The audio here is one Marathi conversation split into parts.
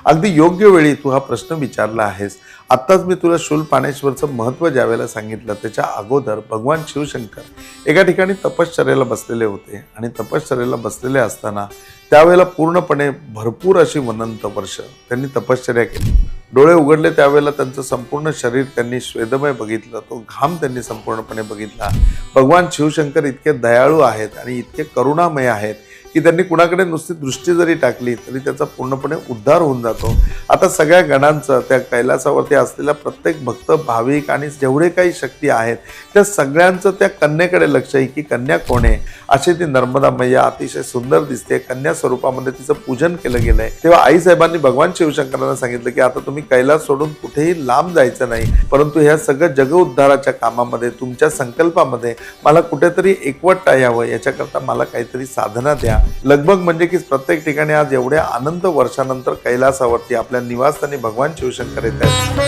अगदी योग्य वेळी तू हा प्रश्न विचारला आहेस. आत्ताच मी तुला शूलपाणेश्वरचं महत्त्व ज्यावेळेला सांगितलं त्याच्या अगोदर भगवान शिवशंकर एका ठिकाणी तपश्चर्येला बसलेले होते आणि तपश्चर्येला बसलेले असताना त्यावेळेला पूर्णपणे भरपूर अशी अनंत वर्ष त्यांनी तपश्चर्या केली. डोळे उघडले त्यावेळेला त्यांचं संपूर्ण शरीर त्यांनी स्वेदमय बघितलं, तो घाम त्यांनी संपूर्णपणे बघितला. भगवान शिवशंकर इतके दयाळू आहेत आणि इतके करुणामय आहेत की त्यांनी कुणाकडे नुसती दृष्टी जरी टाकली तरी त्याचा पूर्णपणे उद्धार होऊन जातो. आता सगळ्या गणांचं त्या कैलासावरती असलेल्या प्रत्येक भक्त भाविक आणि जेवढे काही शक्ती आहेत त्या सगळ्यांचं त्या कन्येकडे लक्ष आहे की कन्या कोण आहे. अशी ती नर्मदा मैया अतिशय सुंदर दिसते, कन्या स्वरूपामध्ये तिचं पूजन केलं गेलंय. तेव्हा आईसाहेबांनी भगवान शिवशंकरांना सांगितलं की आता तुम्ही कैलास सोडून कुठेही लांब जायचं नाही, परंतु ह्या सगळं जग उद्धाराच्या कामामध्ये तुमच्या संकल्पामध्ये मला कुठेतरी एकवटता यावं, याच्याकरता मला काहीतरी साधना द्या. लगभग म्हणजे की प्रत्येक ठिकाणी आज एवढ्या अनंत वर्षानंतर कैलासावरती आपल्या निवासस्थानी भगवान शिवशंकर येत आहेत.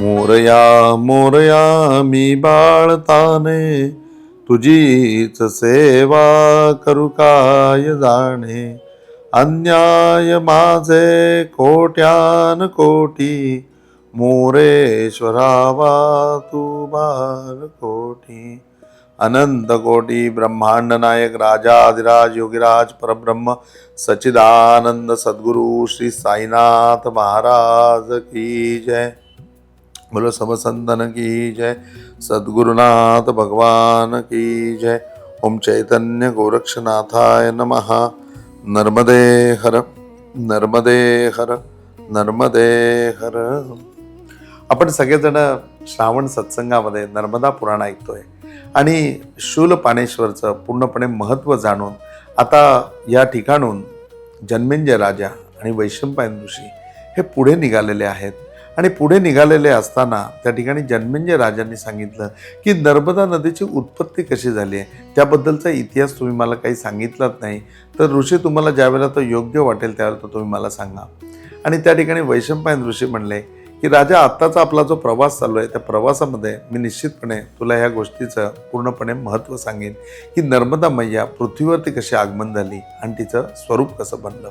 मोरया मोरया मी बाळताने, तुझीच सेवा करू काय जाणे. अन्याय माझे कोट्यान कोटी, मोरेश्वरावा तू बाल कोटी. अनंत कोटी ब्रह्मांड नायक राजाधिराज योगीराज परब्रह्म सच्चिदानंद सद्गुरु श्री साईनाथ महाराज की जय. बोलो समसंतन की जय, सद्गुरुनाथ भगवान की जय. ओम चैतन्य गोरक्षनाथाय नमः. नर्मदे हर नर्मदे हर नर्मदे हर. आपण सगळेजण श्रावण सत्संगामध्ये नर्मदा पुराण ऐकतोय आणि शूलपाणेश्वरचं पूर्णपणे महत्त्व जाणून आता या ठिकाणून जन्मेंजय राजा आणि वैशंपायन ऋषी हे पुढे निघालेले आहेत. आणि पुढे निघालेले असताना त्या ठिकाणी जन्मेंजय राजांनी सांगितलं की नर्मदा नदीची उत्पत्ती कशी झाली आहे, त्याबद्दलचा इतिहास तुम्ही मला काही सांगितलाच नाही, तर ऋषी तुम्हाला ज्यावेळेला तो योग्य वाटेल त्यावेळेला तो तुम्ही मला सांगा. आणि त्या ठिकाणी वैशंपायन ऋषी म्हणले की राजा, आत्ताचा आपला जो प्रवास चालू आहे त्या प्रवासामध्ये मी निश्चितपणे तुला ह्या गोष्टीचं पूर्णपणे महत्त्व सांगेन की नर्मदा मैया पृथ्वीवरती कशी आगमन झाली आणि तिचं स्वरूप कसं बनलं.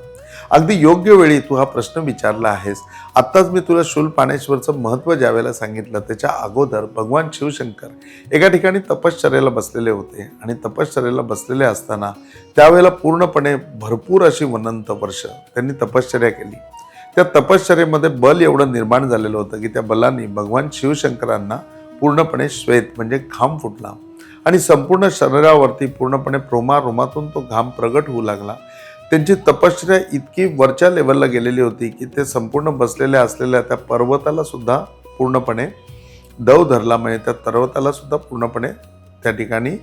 अगदी योग्य वेळी तू हा प्रश्न विचारला आहेस. आत्ताच मी तुला शूलपाणेश्वरचं महत्त्व ज्यावेळेला सांगितलं त्याच्या अगोदर भगवान शिवशंकर एका ठिकाणी तपश्चर्येला बसलेले होते आणि तपश्चर्येला बसलेले असताना त्यावेळेला पूर्णपणे भरपूर अशी अनंत वर्ष त्यांनी तपश्चर्या केली. त्या तपश्चर्येमध्ये बल एवढं निर्माण झालेलं होतं की त्या बलाने भगवान शिवशंकरांना पूर्णपणे श्वेत म्हणजे घाम फुटला आणि संपूर्ण शरीरावरती पूर्णपणे रोमातून तो घाम प्रगट होऊ लागला. त्यांची तपश्चर्या इतकी वरच्या लेवलला गेलेली होती की ते संपूर्ण बसलेल्या असलेल्या त्या पर्वताला सुद्धा पूर्णपणे दव धरला, म्हणजे त्या पर्वताला सुद्धा पूर्णपणे त्या ठिकाणी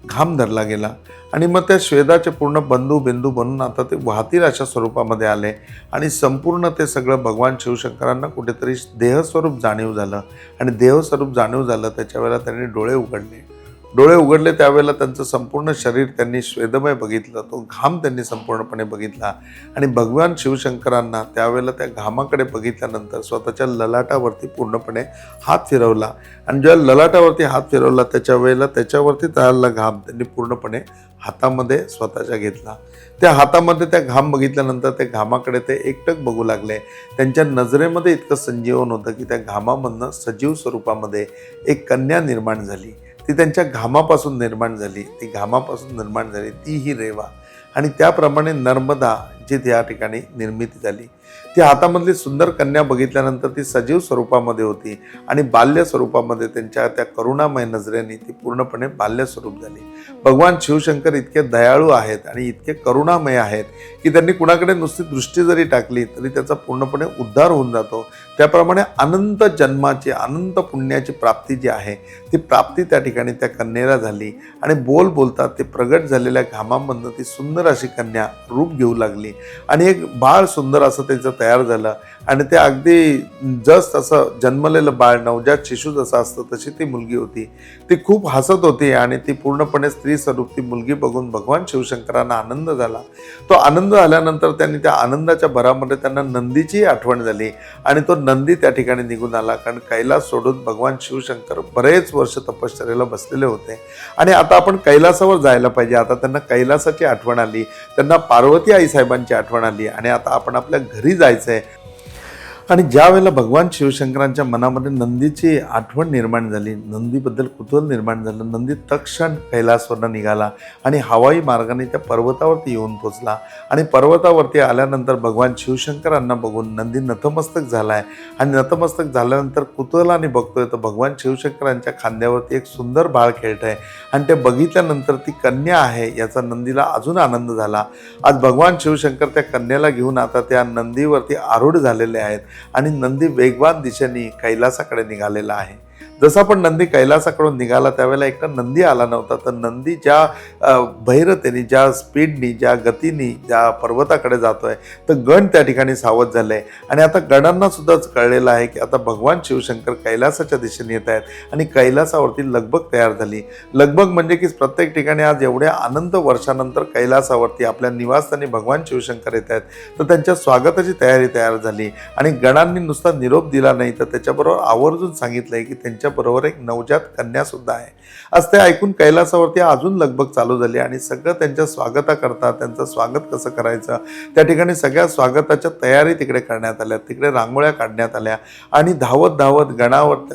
घाम धरला गेला. आणि मग त्या श्वेताचे पूर्ण बिंदू बनून आता ते वाहतील अशा स्वरूपामध्ये आले आणि संपूर्ण ते सगळं भगवान शिवशंकरांना कुठेतरी देहस्वरूप जाणीव झालं. आणि देहस्वरूप जाणीव झालं त्याच्या वेळेला त्यांनी डोळे उघडले त्यावेळेला त्यांचं संपूर्ण शरीर त्यांनी स्वेदमय बघितलं, तो घाम त्यांनी संपूर्णपणे बघितला. आणि भगवान शिवशंकरांना त्यावेळेला त्या घामाकडे बघितल्यानंतर स्वतःच्या ललाटावरती पूर्णपणे हात फिरवला आणि जेव्हा ललाटावरती हात फिरवला त्याच्या वेळेला त्याच्यावरती तयारला घाम त्यांनी पूर्णपणे हातामध्ये स्वतःच्या घेतला. त्या हातामध्ये त्या घाम बघितल्यानंतर त्या घामाकडे ते एकटक बघू लागले. त्यांच्या नजरेमध्ये इतकं संजीवन होतं की त्या घामामधनं सजीव स्वरूपामध्ये एक कन्या निर्माण झाली. ती त्यांच्या घामापासून निर्माण झाली, ती ही रेवा. आणि त्याप्रमाणे नर्मदा जी त्या ठिकाणी निर्मिती झाली. ती हातामधली सुंदर कन्या बघितल्यानंतर ती सजीव स्वरूपामध्ये होती आणि बाल्य स्वरूपामध्ये त्यांच्या त्या करुणामय नजरेने ती पूर्णपणे बाल्य स्वरूप झाली. भगवान शिवशंकर इतके दयाळू आहेत आणि इतके करुणामय आहेत की त्यांनी कुणाकडे नुसती दृष्टी जरी टाकली तरी त्याचा पूर्णपणे उद्धार होऊन जातो. त्याप्रमाणे अनंत जन्माची अनंत पुण्याची प्राप्ती जी आहे ती प्राप्ती त्या ठिकाणी त्या कन्येला झाली. आणि बोलतात ते प्रगट झालेल्या घामामधनं ती सुंदर अशी कन्या रूप घेऊ लागली आणि एक बाळ सुंदर असं त्याचं तयार झालं आणि ते अगदी जस्ट असं जन्मलेलं बाळ, नवजात शिशु जसं असतं तशी ती मुलगी होती. ती खूप हसत होती आणि ती पूर्णपणे स्त्री स्वरूप ती मुलगी बघून भगवान शिवशंकरांना आनंद झाला. तो आनंद झाल्यानंतर त्यांनी त्या आनंदाच्या भरामध्ये त्यांना नंदीची आठवण झाली आणि तो नंदी त्या ठिकाणी निघून आला. कारण कैलास सोडून भगवान शिवशंकर बरेच वर्ष तपश्चर्येला बसलेले होते आणि आता आपण कैलासावर जायला पाहिजे. आता त्यांना कैलासाची आठवण आली, त्यांना पार्वती आईसाहेबांची आठवण आली आणि आता आपण आपल्या घरी जायचंय. आणि ज्या वेळेला भगवान शिवशंकरांच्या मनामध्ये नंदीची आठवण निर्माण झाली, नंदीबद्दल कुतूहल निर्माण झालं, नंदी तत्क्षण कैलासवरनं निघाला आणि हवाई मार्गाने त्या पर्वतावरती येऊन पोचला. आणि पर्वतावरती आल्यानंतर भगवान शिवशंकरांना बघून नंदी नतमस्तक झालाय आणि नतमस्तक झाल्यानंतर कुतूहलाने बघतोय तर भगवान शिवशंकरांच्या खांद्यावरती एक सुंदर बाळ खेळत आहे आणि ते बघितल्यानंतर ती कन्या आहे याचा नंदीला अजून आनंद झाला. आज भगवान शिवशंकर त्या कन्याला घेऊन आता त्या नंदीवरती आरूढ झालेले आहेत आणि नंदी वेगवान दिशेने कैलासाकडे निघालेला आहे. जसा पण नंदी कैलासाकडून निघाला त्यावेळेला एकटा नंदी आला नव्हता, तर नंदी ज्या भैरतेने, ज्या स्पीडनी, ज्या गतीने ज्या पर्वताकडे जातोय तर गण त्या ठिकाणी सावध झाले आणि आता गणांना सुद्धा कळलेलं आहे की आता भगवान शिवशंकर कैलासाच्या दिशेने येत आहेत आणि कैलासावरती लगबग तयार झाली. लगबग म्हणजे की प्रत्येक ठिकाणी आज एवढ्या आनंद वर्षानंतर कैलासावरती आपल्या निवासस्थानी भगवान शिवशंकर येत आहेत तर त्यांच्या स्वागताची तयारी तयार झाली आणि गणांनी नुसता निरोप दिला नाही तर त्याच्याबरोबर आवर्जून सांगितलंय की त्यांच्याबरोबर एक नवजात कन्या सुद्धा आहे. आज ते ऐकून कैलासावरती अजून लगबग चालू झाली आणि सगळं त्यांच्या स्वागताकरता त्यांचं स्वागत कसं करायचं त्या ठिकाणी सगळ्या स्वागताच्या तयारी तिकडे करण्यात आल्या. तिकडे रांगोळ्या काढण्यात आल्या आणि धावत धावत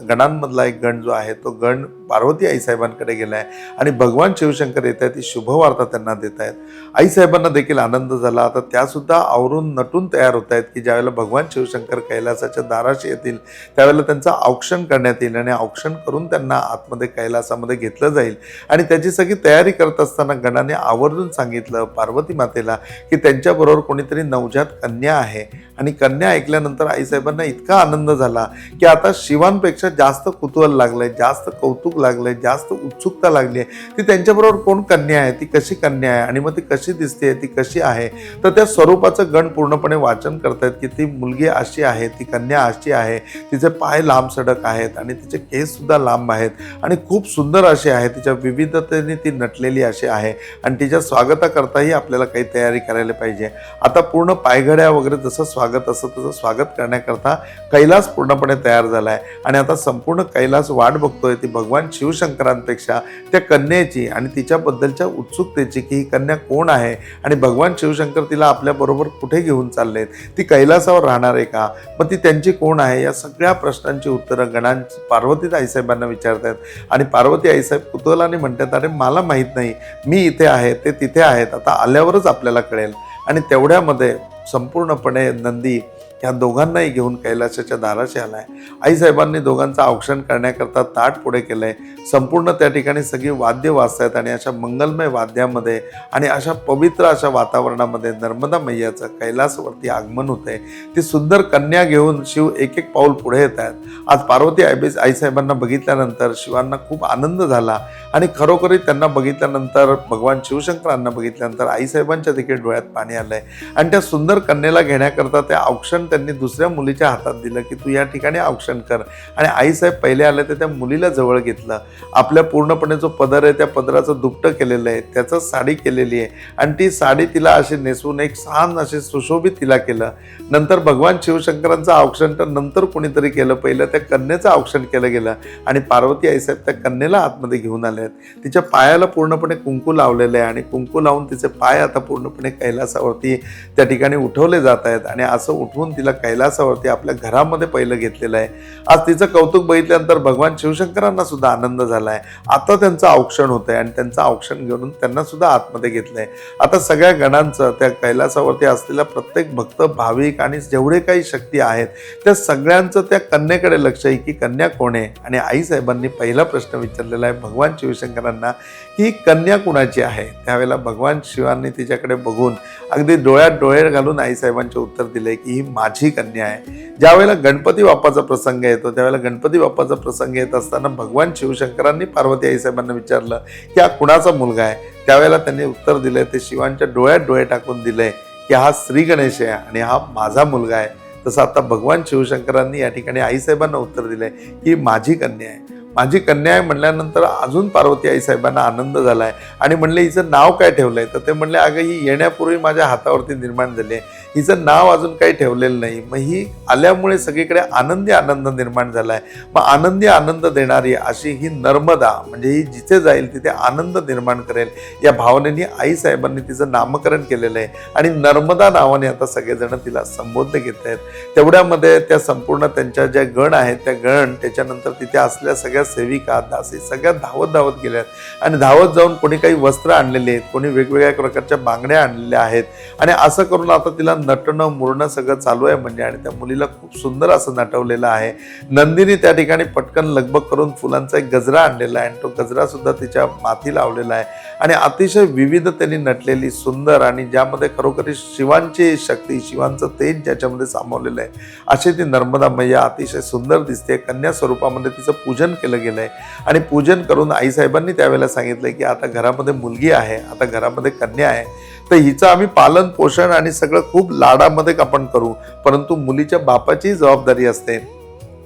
गणांमधला एक गण जो आहे तो गण पार्वती आईसाहेबांकडे गेलाय आणि भगवान शिवशंकर येत आहेत, ती शुभवार्ता त्यांना देत आहेत. आईसाहेबांना देखील आनंद झाला. आता त्या सुद्धा आवरून नटून तयार होत आहेत की ज्यावेळेला भगवान शिवशंकर कैलासाच्या दाराशी येतील त्यावेळेला त्यांचं औक्षण करण्यात येईल आणि औक्षण करून त्यांना आतमध्ये कैलासामध्ये घेतलं जाईल. आणि त्याची सगळी तयारी करत असताना गणाने आवर्जून सांगितलं पार्वती मातेला की त्यांच्याबरोबर कोणीतरी नवजात कन्या आहे. आणि कन्या ऐकल्यानंतर आईसाहेबांना इतका आनंद झाला की आता शिवांपेक्षा जास्त कुतूहल लागलंय, जास्त कौतुक लागलंय, जास्त उत्सुकता लागली आहे. ती त्यांच्याबरोबर कोण कन्या आहे, ती कशी कन्या आहे आणि मग ती कशी दिसते, ती कशी आहे. तर त्या स्वरूपाचं गण पूर्णपणे वाचन करतायत की ती मुलगी अशी आहे, ती कन्या अशी आहे, तिचे पाय लांब सडक आहेत आणि तिचे केस सुद्धा लांब आहेत आणि खूप सुंदर अशी आहे, तिच्या विविधतेने ती नटलेली अशी आहे आणि तिच्या स्वागताकरताही आपल्याला काही तयारी करायला पाहिजे. आता पूर्ण पायघड्या वगैरे जसं स्वागत असतं तसं स्वागत करण्याकरता कैलास पूर्णपणे तयार झाला आहे आणि आता संपूर्ण कैलास वाट बघतोय ती भगवान शिवशंकरांपेक्षा त्या कन्येची आणि तिच्याबद्दलच्या उत्सुकतेची की ही कन्या कोण आहे आणि भगवान शिवशंकर तिला आपल्याबरोबर कुठे घेऊन चाललेत, ती कैलासावर राहणार आहे का, मग ती त्यांची कोण आहे, या सगळ्या प्रश्नांची उत्तरं गणांची पार्वती आईसाहेबांना विचारतात. आणि पार्वती आईसाहेब कुतूहलाने म्हणतात अरे मला माहीत नाही, मी इथे आहे, ते तिथे आहेत, आता आल्यावरच आपल्याला कळेल. आणि तेवढ्यामध्ये संपूर्णपणे नंदी ह्या दोघांनाही घेऊन कैलासाच्या दाराशी आलाय. आईसाहेबांनी दोघांचं औक्षण करण्याकरता ताट पुढे केलंय. संपूर्ण त्या ठिकाणी सगळी वाद्य वाजतायत आणि अशा मंगलमय वाद्यामध्ये आणि अशा पवित्र अशा वातावरणामध्ये नर्मदा मैयाचं कैलासवरती आगमन होतंय. ती सुंदर कन्या घेऊन शिव एक एक पाऊल पुढे येत आहेत. आज पार्वती आईसाहेबांना बघितल्यानंतर शिवांना खूप आनंद झाला आणि खरोखरी त्यांना बघितल्यानंतर भगवान शिवशंकरांना बघितल्यानंतर आईसाहेबांच्या देखील डोळ्यात पाणी आलंय आणि त्या सुंदर कन्येला घेण्याकरता त्या औक्षण त्यांनी दुसऱ्या मुलीच्या हातात दिलं की तू या ठिकाणी औक्षण कर. आणि आईसाहेब पहिले आले तर त्या मुलीला जवळ घेतलं. आपल्या पूर्णपणे जो पदर आहे त्या पदराचं दुपटं केलेलं आहे, त्याचं साडी केलेली आहे आणि ती साडी तिला अशी नेसवून एक छान असे सुशोभित तिला केलं. नंतर भगवान शिवशंकरांचं औक्षण तर नंतर कोणीतरी केलं, पहिलं त्या कन्येचं औक्षण केलं गेलं आणि पार्वती आईसाहेब त्या कन्येला आतमध्ये घेऊन आले आहेत. तिच्या पायाला पूर्णपणे कुंकू लावलेलं आहे आणि कुंकू लावून तिचे पाय आता पूर्णपणे कैलासावरती त्या ठिकाणी उठवले जात आहेत आणि असं उठवून तिला कैलासावरती आपल्या घरामध्ये पहिलं घेतलेलं आहे. आज तिचं कौतुक बघितल्यानंतर भगवान शिवशंकरांना सुद्धा आनंद झालाय. आता त्यांचं औक्षण होतंय आणि त्यांचं औक्षण घेऊन त्यांना सुद्धा आतमध्ये घेतलंय. आता सगळ्या गणांचं त्या कैलासावरती असलेला प्रत्येक भक्त, भाविक आणि जेवढे काही शक्ती आहेत त्या सगळ्यांचं त्या कन्येकडे लक्ष आहे की कन्या कोण आहे. आणि आईसाहेबांनी पहिला प्रश्न विचारलेला आहे भगवान शिवशंकरांना की ही कन्या कुणाची आहे. त्यावेळेला भगवान शिवांनी तिच्याकडे बघून अगदी डोळ्यात डोळे घालून आईसाहेबांचे उत्तर दिले की ही माझी कन्या आहे. ज्यावेळेला गणपती बाप्पाचा प्रसंग येतो त्यावेळेला गणपती बाप्पाचा प्रसंग येत असताना भगवान शिवशंकरांनी पार्वती आईसाहेबांना विचारलं की हा कुणाचा मुलगा आहे. त्यावेळेला त्यांनी उत्तर दिले, ते शिवांच्या डोळ्यात डोळे टाकून दिले की हा श्री गणेश आहे आणि हा माझा मुलगा आहे, तसं आता भगवान शिवशंकरांनी या ठिकाणी आईसाहेबांना उत्तर दिलंय की माझी कन्या आहे. माझी कन्या आहे म्हणल्यानंतर अजून पार्वती आईसाहेबांना आनंद झालाय आणि म्हणले हिचं नाव काय ठेवलंय, तर ते म्हणले अगं ही येण्यापूर्वी माझ्या हातावरती निर्माण झाली आहे, हिचं नाव अजून काही ठेवलेलं नाही. मग ही आल्यामुळे सगळीकडे आनंदी आनंद निर्माण झालाय. मग आनंदी आनंद देणारी अशी ही नर्मदा, म्हणजे ही जिथे जाईल तिथे आनंद निर्माण करेल, या भावनेने आईसाहेबांनी तिचं नामकरण केलेलं आहे आणि नर्मदा नावाने आता सगळेजण तिला संबोधन घेत आहेत. तेवढ्यामध्ये त्या संपूर्ण त्यांच्या ज्या गण आहेत त्या गण, त्याच्यानंतर तिथे असलेल्या सगळ्या सेविका दासी सगळ्या धावत धावत गेल्यात आणि धावत जाऊन कोणी काही वस्त्र आणलेली आहेत, कोणी वेगवेगळ्या प्रकारच्या बांगड्या आणलेल्या आहेत आणि असं करून आता तिला नटणं मुरणं सगळं चालू आहे. म्हणजे आणि त्या मुलीला खूप सुंदर असं नटवलेलं आहे. नंदिनी त्या ठिकाणी पटकन लगबग करून फुलांचा एक गजरा आणलेला आहे आणि तो गजरा सुद्धा तिच्या माथी लावलेला आहे आणि अतिशय विविधतेने नटलेली सुंदर आणि ज्यामध्ये खरोखरी शिवांची शक्ती, शिवांचं तेज ज्याच्यामध्ये सामावलेलं आहे, अशी ती नर्मदा मैया अतिशय सुंदर दिसते. कन्या स्वरूपामध्ये तिचं पूजन केलं गेलंय आणि पूजन करून आईसाहेबांनी त्यावेळेला सांगितलंय की आता घरामध्ये मुलगी आहे, आता घरामध्ये कन्या आहे, तर हिचं आम्ही पालन पोषण आणि सगळं खूप लाडामध्ये आपण करू, परंतु मुलीच्या बापाची जबाबदारी असते.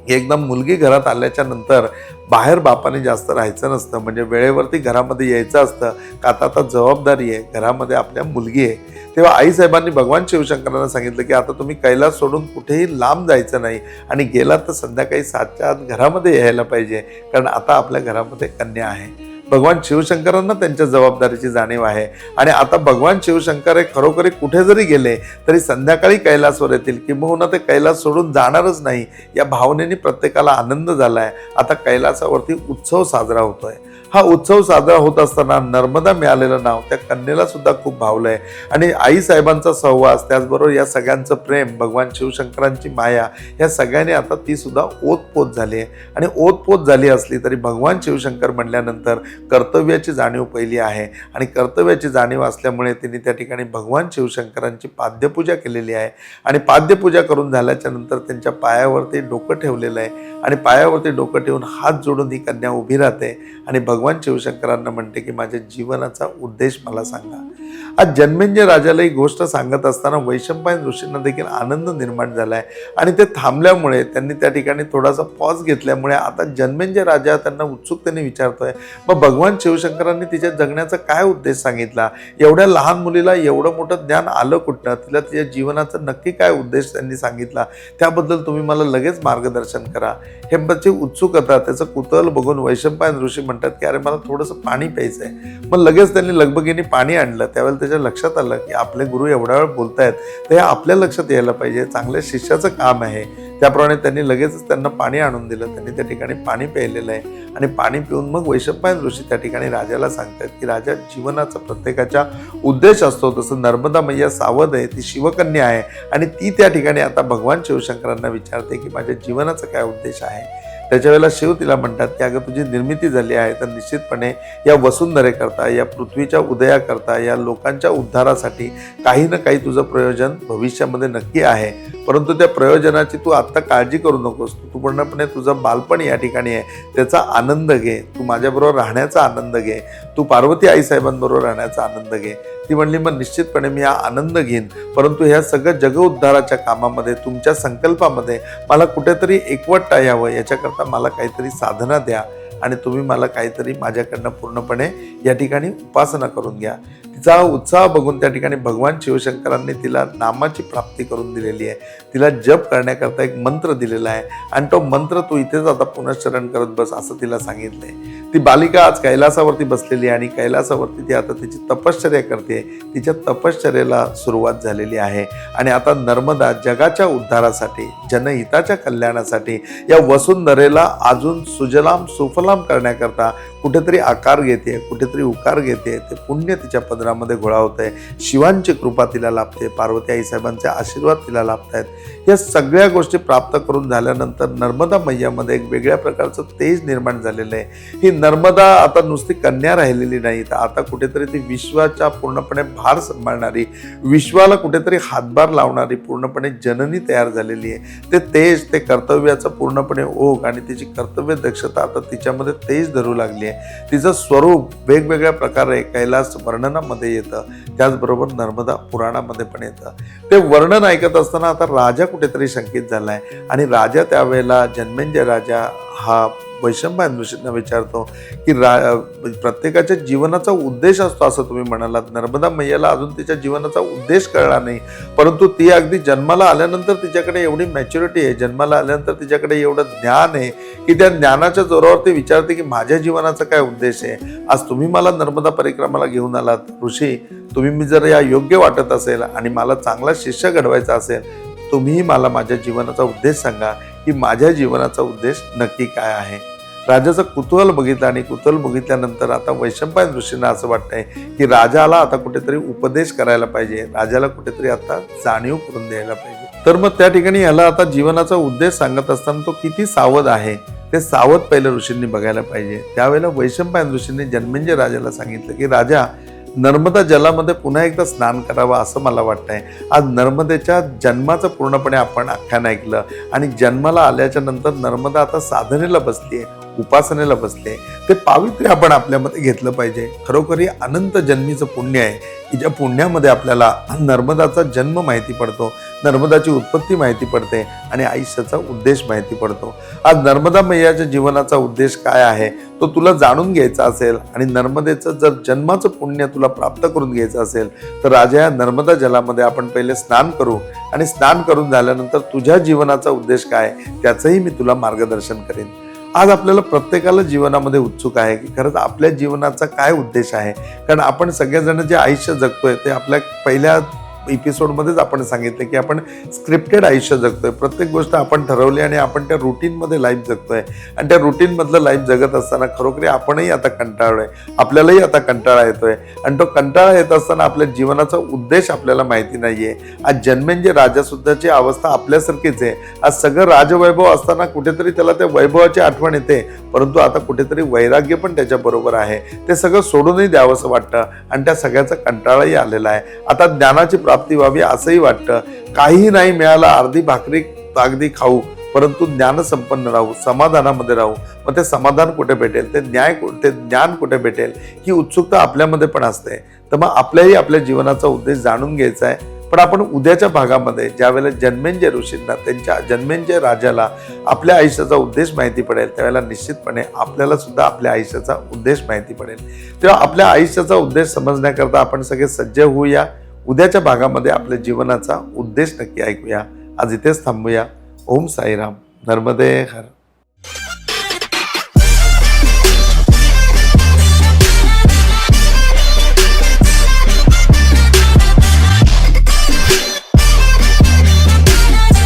एकदम मुलगी घरात आल्याच्या नंतर बाहेर बापाने जास्त राहायचं नसतं, म्हणजे वेळेवरती घरामध्ये यायचं असतं का आता जबाबदारी आहे, घरामध्ये आपल्या मुलगी आहे. तेव्हा आईसाहेबांनी भगवान शिवशंकरांना सांगितलं की आता तुम्ही कैलास सोडून कुठेही लांब जायचं नाही आणि गेलात तर संध्याकाळी 7च्या आत घरामध्ये यायला पाहिजे, कारण आता आपल्या घरामध्ये कन्या आहे. भगवान शिवशंकरांना त्यांच्या जबाबदारीची जाणीव आहे आणि आता भगवान शिवशंकर हे खरोखरी कुठे जरी गेले तरी संध्याकाळी कैलासवर येतील, किंबहुना ते कैलास सोडून जाणारच नाही, या भावनेने प्रत्येकाला आनंद झालाय. आता कैलासावरती उत्सव साजरा होतोय. हा उत्सव साजरा होत असताना नर्मदा मिळालेलं नाव त्या कन्येला सुद्धा खूप भावलंय आणि आईसाहेबांचा सहवास, त्याचबरोबर या सगळ्यांचं प्रेम, भगवान शिवशंकरांची माया, या सगळ्यांनी आता ती सुद्धा ओतपोत झाली आहे. आणि ओतपोत झाली असली तरी भगवान शिवशंकर म्हणल्यानंतर कर्तव्याची जाणीव पहिली आहे आणि कर्तव्याची जाणीव असल्यामुळे तिने त्या ठिकाणी भगवान शिवशंकरांची पाद्यपूजा केलेली आहे आणि पाद्यपूजा करून झाल्याच्या नंतर त्यांच्या पायावरती डोकं ठेवलेलं आहे आणि पायावरती डोकं ठेवून हात जोडून ही कन्या उभी राहते आणि भगवान शिवशंकरांना म्हणते की माझ्या जीवनाचा उद्देश मला सांगा. आज जन्मेंजय राजाला ही गोष्ट सांगत असताना वैशंपायन ऋषींना देखील आनंद निर्माण झालाय आणि ते थांबल्यामुळे, त्यांनी त्या ठिकाणी थोडासा पॉज घेतल्यामुळे आता जन्मेंजय राजा त्यांना उत्सुकतेने विचारतोय, मग भगवान शिवशंकरांनी तिच्या जगण्याचा काय उद्देश सांगितला, एवढ्या लहान मुलीला एवढं मोठं ज्ञान आलं कुठनं, तिला तिच्या जीवनाचा नक्की काय उद्देश त्यांनी सांगितला, त्याबद्दल तुम्ही मला लगेच मार्गदर्शन करा. हे बच्चे उत्सुकता, त्याचं कुतूहल बघून वैशंपायन ऋषी म्हणतात की अरे मला थोडंसं पाणी प्यायचं आहे. मग लगेच त्यांनी लगबगीने पाणी आणलं. त्यावेळेला त्याच्या लक्षात आलं की आपले गुरु एवढ्या वेळ बोलतायत तर हे आपल्या लक्षात यायला पाहिजे, चांगल्या शिष्याचं काम आहे. त्याप्रमाणे त्यांनी लगेचच त्यांना पाणी आणून दिलं. त्यांनी त्या ठिकाणी पाणी प्यायलेलं आहे आणि पाणी पिऊन मग वैशंपायन ऋषी त्या ठिकाणी राजाला सांगतात की राजा, जीवनाचा प्रत्येकाचा उद्देश असतो, तसं नर्मदा मैया सावध आहे, ती शिवकन्या आहे आणि ती त्या ठिकाणी आता भगवान शिवशंकरांना विचारते की माझ्या जीवनाचा काय उद्देश आहे. त्याच्या वेळेला शिव तिला म्हणतात की अगं तुझी निर्मिती झाली आहे तर निश्चितपणे या वसुंधरेकरता, या पृथ्वीच्या उदयाकरता, या लोकांच्या उद्धारासाठी काही ना काही तुझं प्रयोजन भविष्यामध्ये नक्की आहे, परंतु त्या प्रयोजनाची तू आत्ता काळजी करू नकोस. तू पूर्णपणे तुझं बालपण या ठिकाणी आहे, त्याचा आनंद घे, तू माझ्याबरोबर राहण्याचा आनंद घे, तू पार्वती आईसाहेबांबरोबर राहण्याचा आनंद घे. ती म्हणली मग निश्चितपणे मी हा आनंद घेईन, परंतु ह्या सगळं जग उद्धाराच्या कामामध्ये, तुमच्या संकल्पामध्ये मला कुठेतरी एकवटता यावं, याच्याकरता मला काहीतरी साधना द्या आणि तुम्ही मला काहीतरी माझ्याकडनं पूर्णपणे या ठिकाणी उपासना करून घ्या. तिचा उत्साह बघून त्या ठिकाणी भगवान शिवशंकरांनी तिला नामाची प्राप्ती करून दिलेली आहे. तिला जप करण्याकरता एक मंत्र दिलेला आहे आणि तो मंत्र तू इथेच आता पुनश्चरण करत बस असं तिला सांगितलंय. ती बालिका आज कैलासावरती बसलेली आहे आणि कैलासावरती ती आता तिची तपश्चर्या करते. तिच्या तपश्चर्येला सुरुवात झालेली आहे आणि आता नर्मदा जगाच्या उद्धारासाठी, जनहिताच्या कल्याणासाठी या वसुंधरेला अजून सुजलाम सुफलाम करण्याकरता कुठेतरी आकार घेते, कुठेतरी उकार घेते. ते पुण्य तिच्या पदरामध्ये घोळावतंय. शिवांची कृपा तिला लाभते, पार्वती आईसाहेबांचे आशीर्वाद तिला लाभत आहेत. या सगळ्या गोष्टी प्राप्त करून झाल्यानंतर नर्मदा मैयामध्ये एक वेगळ्या प्रकारचं तेज निर्माण झालेलं आहे. ही नर्मदा आता नुसती कन्या राहिलेली नाही, तर आता कुठेतरी ती विश्वाचा पूर्णपणे भार सांभाळणारी, विश्वाला कुठेतरी हातभार लावणारी पूर्णपणे जननी तयार झालेली आहे. ते तेज, ते कर्तव्याचं पूर्णपणे ओघ आणि तिची कर्तव्य दक्षता आता तिच्यामध्ये तेज धरू लागली आहे आहे. तिचं स्वरूप वेगवेगळ्या प्रकारे कैलास वर्णनामध्ये येतं, त्याचबरोबर नर्मदा पुराणामध्ये पण येतं. ते वर्णन ऐकत असताना आता राजा कुठेतरी शंकित झालाय आणि राजा त्यावेळेला जन्मेंजय राजा हा वैशंपायन ऋषींना विचारतो की प्रत्येकाच्या जीवनाचा उद्देश असतो असं तुम्ही म्हणालात. नर्मदा मैयाला अजून तिच्या जीवनाचा उद्देश कळला नाही, परंतु ती अगदी जन्माला आल्यानंतर तिच्याकडे एवढी मॅच्युरिटी आहे, जन्माला आल्यानंतर तिच्याकडे एवढं ज्ञान आहे की त्या ज्ञानाच्या जोरावर ती विचारते की माझ्या जीवनाचा काय उद्देश आहे. आज तुम्ही मला नर्मदा परिक्रमाला घेऊन आलात ऋषी, तुम्ही मी जर या योग्य वाटत असेल आणि मला चांगला शिष्य घडवायचा असेल, तुम्हीही मला माझ्या जीवनाचा उद्देश सांगा की माझ्या जीवनाचा उद्देश नक्की काय आहे. राजाचं कुतूहल बघितलं आणि कुतूहल बघितल्यानंतर आता वैशंपायन ऋषींना असं वाटतंय की राजाला आता कुठेतरी उपदेश करायला पाहिजे, राजाला कुठेतरी आता जाणीव करून द्यायला पाहिजे. तर मग त्या ठिकाणी याला आता जीवनाचा उद्देश सांगत असताना तो किती सावध आहे ते सावध पहिलं ऋषींनी बघायला पाहिजे. त्यावेळेला वैशंपायन ऋषींनी जन्मेंजय राजाला सांगितलं की राजा, नर्मदा जलामध्ये पुन्हा एकदा स्नान करावं असं मला वाटतंय. आज नर्मदेच्या जन्माचं पूर्णपणे आपण आख्यान ऐकलं आणि जन्माला आल्याच्या नंतर नर्मदा आता साधनेला बसलीये, उपासनेला बसले. ते पावित्र्य आपण आपल्यामध्ये घेतलं पाहिजे. खरोखरी अनंत जन्मीचं पुण्य आहे की ज्या पुण्यामध्ये आपल्याला नर्मदाचा जन्म माहिती पडतो, नर्मदाची उत्पत्ती माहिती पडते आणि आयुष्याचा उद्देश माहिती पडतो. आज नर्मदा मैयाच्या जीवनाचा उद्देश काय आहे तो तुला जाणून घ्यायचा असेल आणि नर्मदेचं जर जन्माचं पुण्य तुला प्राप्त करून घ्यायचं असेल तर राजा या नर्मदा जलामध्ये आपण पहिले स्नान करू आणि स्नान करून झाल्यानंतर तुझ्या जीवनाचा उद्देश काय त्याचंही मी तुला मार्गदर्शन करेन. आज आपल्याला प्रत्येकाला जीवनामध्ये उत्सुक आहे की खरंच आपल्या जीवनाचा काय उद्देश आहे. कारण आपण सगळेजण जे आयुष्य जगतोय ते आपल्या पहिल्या एपिसोडमध्येच आपण सांगितलं की आपण स्क्रिप्टेड आयुष्य जगतोय. प्रत्येक गोष्ट आपण ठरवली आणि आपण त्या रुटीनमध्ये लाईफ जगतोय आणि त्या रुटीनमधलं लाईफ जगत असताना खरोखरी आपणही आता कंटाळलोय, आपल्यालाही आता कंटाळा येतोय आणि तो कंटाळा येत असताना आपल्या जीवनाचा उद्देश आपल्याला माहिती नाहीये. आज जन्मेंजय राजा सुद्धाची अवस्था आपल्यासारखीच आहे. आज सगळं राजवैभव असताना कुठेतरी त्याला त्या वैभवाची आठवण येते, परंतु आता कुठेतरी वैराग्य पण त्याच्या बरोबर आहे. ते सगळं सोडूनही द्यावं असं वाटतं आणि त्या सगळ्याचा कंटाळाही आलेला आहे. आता ज्ञानाची प्राप्ती व्हावी असंही वाटतं. काहीही नाही मिळालं, अर्धी भाकरी अगदी खाऊ, परंतु ज्ञान संपन्न राहू, समाधानामध्ये राहू. मग ते समाधान कुठे भेटेल, ते ज्ञान कुठे भेटेल ही उत्सुकता आपल्यामध्ये पण असते. तर मग आपल्याही आपल्या जीवनाचा उद्देश जाणून घ्यायचा आहे. पण आपण उद्याच्या भागामध्ये ज्यावेळेला जन्मेंजय ऋषींना त्यांच्या जन्मेंजय राजाला आपल्या आयुष्याचा उद्देश माहिती पडेल त्यावेळेला निश्चितपणे आपल्याला सुद्धा आपल्या आयुष्याचा उद्देश माहिती पडेल. तेव्हा आपल्या आयुष्याचा उद्देश समजण्याकरता आपण सगळे सज्ज होऊया. उद्याच्या भागामध्ये आपल्या जीवनाचा उद्देश नक्की ऐकूया. आज इथेच थांबूया. ओम साईराम. नर्मदे हर.